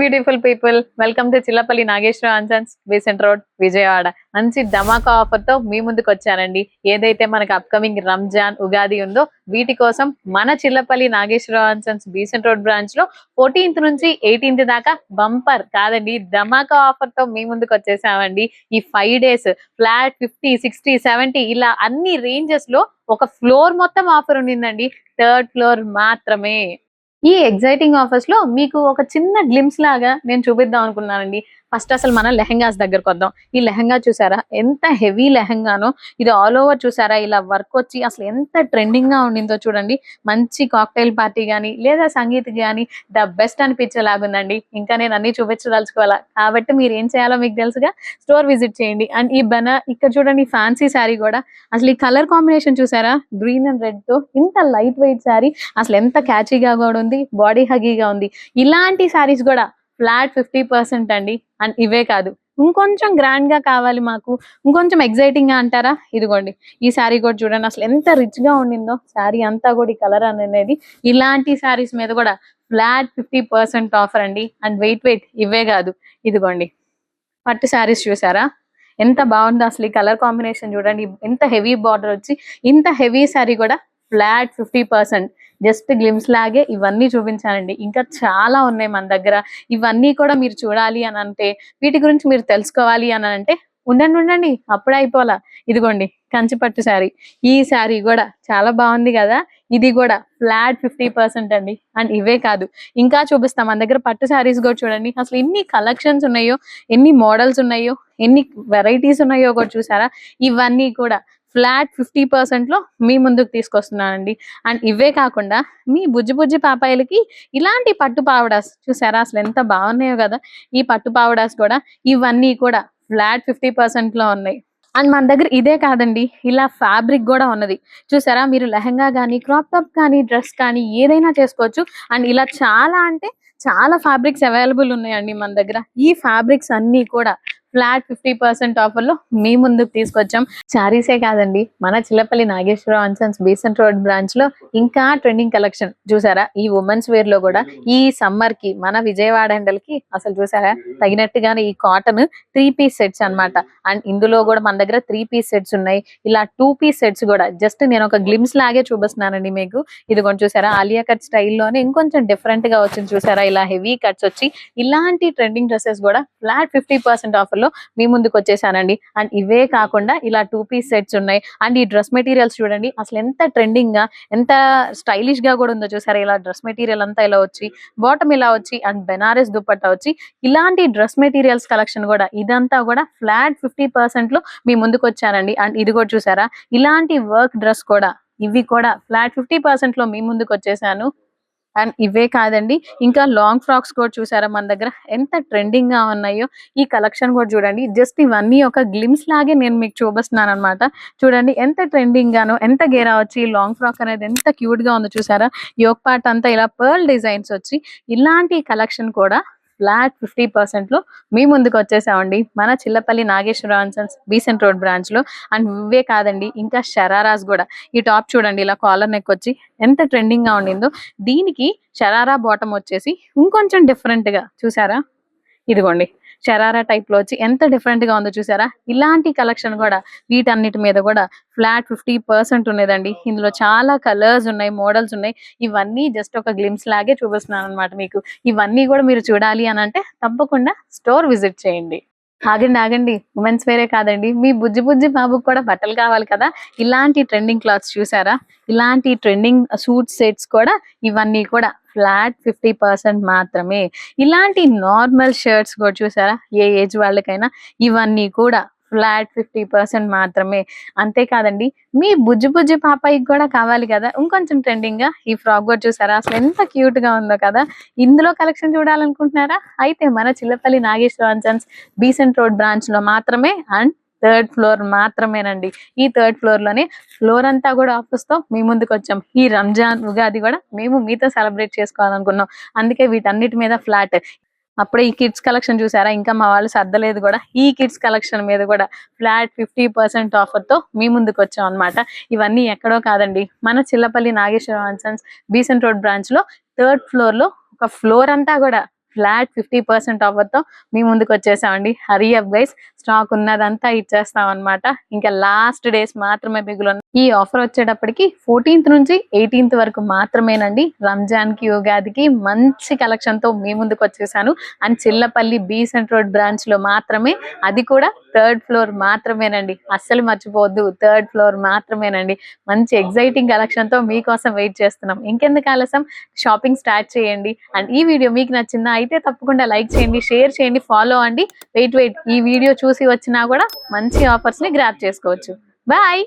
Beautiful people, welcome to Chillapalli Nageswara and Sons, Besant road, Vijayawada. మంచి ధమాకా offer తో మీ ముందుకు వచ్చానండి. ఏదైతే మనకు అప్కమింగ్ రంజాన్, ఉగాది ఉందో వీటి కోసం మన Chillapalli Nageswara and Sons Besant road branch లో 14th నుంచి 18th దాకా బంపర్ కాదండి ధమాకా ఆఫర్ తో మీ ముందుకు వచ్చేసామండి. ఈ 5 days ఫ్లాట్ 50, 60, 70 ఇలా అన్ని రేంజెస్ లో ఒక ఫ్లోర్ మొత్తం ఆఫర్ ఉండిందండి. 3rd ఫ్లోర్ మాత్రమే. ఈ ఎగ్జైటింగ్ ఆఫర్స్ లో మీకు ఒక చిన్న గ్లిమ్స్ లాగా నేను చూపిద్దాం అనుకున్నానండి. ఫస్ట్ అసలు మన లెహంగాస్ దగ్గరకు వద్దాం. ఈ లెహంగా చూసారా ఎంత హెవీ లెహంగానో, ఇది ఆల్ ఓవర్ చూసారా ఇలా వర్క్ వచ్చి అసలు ఎంత ట్రెండింగ్ గా ఉండిందో చూడండి. మంచి కాక్టైల్ పార్టీ గానీ లేదా సంగీత్ గానీ ద బెస్ట్ అనిపించేలాగుందండి. ఇంకా నేను అన్ని చూపించదలుచుకోవాలా కాబట్టి మీరు ఏం చేయాలో మీకు తెలుసుగా, స్టోర్ విజిట్ చేయండి. అండ్ ఈ ఇక్కడ చూడండి ఫ్యాన్సీ శారీ కూడా అసలు ఈ కలర్ కాంబినేషన్ చూసారా, గ్రీన్ అండ్ రెడ్ తో ఇంత లైట్ వెయిట్ శారీ అసలు ఎంత క్యాచీగా కూడా ఉంది, బాడీ హగీగా ఉంది. ఇలాంటి శారీస్ కూడా ఫ్లాట్ 50% అండి. అండ్ ఇవే కాదు, ఇంకొంచెం గ్రాండ్ గా కావాలి మాకు, ఇంకొంచెం ఎగ్జైటింగ్ గా అంటారా, ఇదిగోండి ఈ శారీ కూడా చూడండి అసలు ఎంత రిచ్ గా ఉండిందో. శారీ అంతా కూడా ఈ కలర్ అనేది ఇలాంటి శారీస్ మీద కూడా ఫ్లాట్ 50% ఆఫర్ అండి. అండ్ వెయిట్ ఇవే కాదు, ఇదిగోండి పట్టు శారీస్ చూసారా ఎంత బాగుందో. అసలు ఈ కలర్ కాంబినేషన్ చూడండి, ఎంత హెవీ బార్డర్ వచ్చి ఇంత హెవీ శారీ కూడా ఫ్లాట్ 50%. జస్ట్ గ్లిమ్స్ లాగే ఇవన్నీ చూపించానండి. ఇంకా చాలా ఉన్నాయి మన దగ్గర. ఇవన్నీ కూడా మీరు చూడాలి అని అంటే, వీటి గురించి మీరు తెలుసుకోవాలి అని అంటే ఉండండి అప్పుడే అయిపోలా. ఇదిగోండి కంచిపట్టు శారీ. ఈ శారీ కూడా చాలా బాగుంది కదా, ఇది కూడా ఫ్లాట్ 50% అండి. అండ్ ఇవే కాదు ఇంకా చూపిస్తాం. మన దగ్గర పట్టు శారీస్ కూడా చూడండి అసలు ఎన్ని కలెక్షన్స్ ఉన్నాయో, ఎన్ని మోడల్స్ ఉన్నాయో, ఎన్ని వెరైటీస్ ఉన్నాయో కూడా చూసారా. ఇవన్నీ కూడా ఫ్లాట్ 50% లో మీ ముందుకు తీసుకొస్తున్నానండి. అండ్ ఇవే కాకుండా మీ బుజ్జి పాపాయిలకి ఇలాంటి పట్టు పావడాస్ చూసారా అసలు ఎంత బాగున్నాయో కదా. ఈ పట్టు పావడాస్ కూడా ఇవన్నీ కూడా ఫ్లాట్ 50% లో ఉన్నాయి. అండ్ మన దగ్గర ఇదే కాదండి, ఇలా ఫ్యాబ్రిక్ కూడా ఉన్నది చూసారా. మీరు లెహంగా కానీ, క్రాప్ టాప్ కానీ, డ్రెస్ కానీ ఏదైనా చేసుకోవచ్చు. అండ్ ఇలా చాలా అంటే చాలా ఫ్యాబ్రిక్స్ అవైలబుల్ ఉన్నాయండి మన దగ్గర. ఈ ఫ్యాబ్రిక్స్ అన్ని కూడా ఫ్లాట్ 50% ఆఫర్ లో మీ ముందుకు తీసుకొచ్చాం. శారీసే కాదండి, మన Chillapalli Nageswara and Sons Besant road branch లో ఇంకా ట్రెండింగ్ కలెక్షన్ చూసారా. ఈ ఉమెన్స్ వేర్ లో కూడా ఈ సమ్మర్ కి మన విజయవాడ ఎండలకి అసలు చూసారా తగినట్టుగానే ఈ కాటన్ 3 piece సెట్స్ అన్నమాట. అండ్ ఇందులో కూడా మన దగ్గర 3 piece సెట్స్ ఉన్నాయి. ఇలా 2 piece సెట్స్ కూడా జస్ట్ నేను ఒక గ్లిమ్స్ లాగే చూపిస్తున్నానండి మీకు. ఇది కొంచెం చూసారా ఆలియా కట్ స్టైల్లోనే ఇంకొంచెం డిఫరెంట్ గా వచ్చింది చూసారా. ఇలా హెవీ కట్స్ వచ్చి ఇలాంటి ట్రెండింగ్ డ్రెస్సెస్ కూడా ఫ్లాట్ 50% ఆఫర్ లో మీ ముందుకు వచ్చేసానండి. అండ్ ఇవే కాకుండా ఇలా 2 piece సెట్స్ ఉన్నాయి. అండ్ ఈ డ్రెస్ మెటీరియల్స్ చూడండి అసలు ఎంత ట్రెండింగ్ గా, ఎంత స్టైలిష్ గా కూడా ఉందో చూసారా. ఇలా డ్రెస్ మెటీరియల్ అంతా ఇలా వచ్చి, బాటమ్ ఇలా వచ్చి, అండ్ బెనారస్ దుపట్టా వచ్చి ఇలాంటి డ్రెస్ మెటీరియల్స్ కలెక్షన్ కూడా ఇదంతా కూడా ఫ్లాట్ 50% లో మీ ముందుకు వచ్చానండి. అండ్ ఇది కూడా చూసారా ఇలాంటి వర్క్ డ్రెస్ కూడా ఇవి కూడా ఫ్లాట్ 50% లో మీ ముందుకు వచ్చేసాను. అండ్ ఇవే కాదండి ఇంకా లాంగ్ ఫ్రాక్స్ కూడా చూసారా మన దగ్గర ఎంత ట్రెండింగ్ గా ఉన్నాయో. ఈ కలెక్షన్ కూడా చూడండి, జస్ట్ ఇవన్నీ ఒక గ్లిమ్స్ లాగే నేను మీకు చూపిస్తున్నాను అనమాట. చూడండి ఎంత ట్రెండింగ్ గానో, ఎంత గేరా వచ్చి లాంగ్ ఫ్రాక్ అనేది ఎంత క్యూట్ గా ఉందో చూసారా. యోక్ పార్ట్ అంతా ఇలా పర్ల్ డిజైన్స్ వచ్చి ఇలాంటి కలెక్షన్ కూడా ఫ్లాట్ 50% లో మీ ముందుకు వచ్చేసామండి మన Chillapalli Nageswara and Sons Besant road branch లో. అండ్ ఇవే కాదండి ఇంకా షరారాస్ కూడా. ఈ టాప్ చూడండి ఇలా కాలర్ నెక్ వచ్చి ఎంత ట్రెండింగ్ గా ఉండిందో. దీనికి షరారా బాటమ్ వచ్చేసి ఇంకొంచెం డిఫరెంట్ గా చూసారా, ఇదిగోండి షరారా టైప్ లో వచ్చి ఎంత డిఫరెంట్ గా ఉందో చూసారా. ఇలాంటి కలెక్షన్ కూడా వీటన్నిటి మీద కూడా ఫ్లాట్ 50% ఉన్నదండి. ఇందులో చాలా కలర్స్ ఉన్నాయి, మోడల్స్ ఉన్నాయి. ఇవన్నీ జస్ట్ ఒక గ్లిమ్స్ లాగే చూపిస్తున్నాను అనమాట మీకు. ఇవన్నీ కూడా మీరు చూడాలి అని అంటే తప్పకుండా స్టోర్ విజిట్ చేయండి. ఆగండి ఉమెన్స్ వేరే కాదండి, మీ బుజ్జి బాబుకి కూడా బట్టలు కావాలి కదా. ఇలాంటి ట్రెండింగ్ క్లాత్స్ చూసారా, ఇలాంటి ట్రెండింగ్ సూట్ సెట్స్ కూడా ఇవన్నీ కూడా ఫ్లాట్ 50% మాత్రమే. ఇలాంటి నార్మల్ షర్ట్స్ కూడా చూసారా ఏ ఏజ్ వాళ్ళకైనా ఇవన్నీ కూడా ఫ్లాట్ 50% మాత్రమే. అంతేకాదండి మీ బుజ్జి పాపాయికి కూడా కావాలి కదా ఇంకొంచెం ట్రెండింగ్ గా, ఈ ఫ్రాక్ కూడా చూసారా అసలు ఎంత క్యూట్ గా ఉందో కదా. ఇందులో కలెక్షన్ చూడాలనుకుంటున్నారా, అయితే మన Chillapalli Nageswara and Sons Besant road branch లో మాత్రమే. అండ్ 3rd ఫ్లోర్ మాత్రమేనండి. ఈ 3rd ఫ్లోర్ లోనే ఫ్లోర్ అంతా కూడా ఆఫర్స్ తో మీ ముందుకు వచ్చాం. ఈ రంజాన్ ఉగాది కూడా మేము మీతో సెలబ్రేట్ చేసుకోవాలనుకున్నాం, అందుకే వీటన్నిటి మీద ఫ్లాట్. అప్పుడే ఈ కిడ్స్ కలెక్షన్ చూసారా, ఇంకా మా వాళ్ళు సర్దలేదు కూడా. ఈ కిడ్స్ కలెక్షన్ మీద కూడా ఫ్లాట్ 50% ఆఫర్ తో మీ ముందుకు వచ్చాం అనమాట. ఇవన్నీ ఎక్కడో కాదండి మన Chillapalli Nageswara and Sons Besant road branch లో 3rd ఫ్లోర్ లో ఒక ఫ్లోర్ అంతా కూడా ఫ్లాట్ 50% ఆఫర్తో మీ ముందుకు వచ్చేసామండి. హరీ అప్ గైస్, స్టాక్ ఉన్నదంతా ఇచ్చేస్తాం అనమాట. ఇంకా లాస్ట్ డేస్ మాత్రమే మిగులు. ఈ ఆఫర్ వచ్చేటప్పటికి 14th నుంచి 18th వరకు మాత్రమేనండి. రంజాన్ కి ఉగాదికి మంచి కలెక్షన్ తో మీ ముందుకు వచ్చేసాను. And Chillapalli Besant road branch లో మాత్రమే, అది కూడా 3rd ఫ్లోర్ మాత్రమేనండి. అస్సలు మర్చిపోవద్దు, 3rd ఫ్లోర్ మాత్రమేనండి. మంచి ఎగ్జైటింగ్ కలెక్షన్ తో మీకోసం వెయిట్ చేస్తున్నాం. ఇంకెందుకు ఆలస్యం, షాపింగ్ స్టార్ట్ చేయండి. అండ్ ఈ వీడియో మీకు నచ్చిందా అయితే తప్పకుండా లైక్ చేయండి, షేర్ చేయండి, ఫాలో అండి. వెయిట్ ఈ వీడియో చూసి వచ్చినా కూడా మంచి ఆఫర్స్ ని గ్రాబ్ చేసుకోవచ్చు. బాయ్.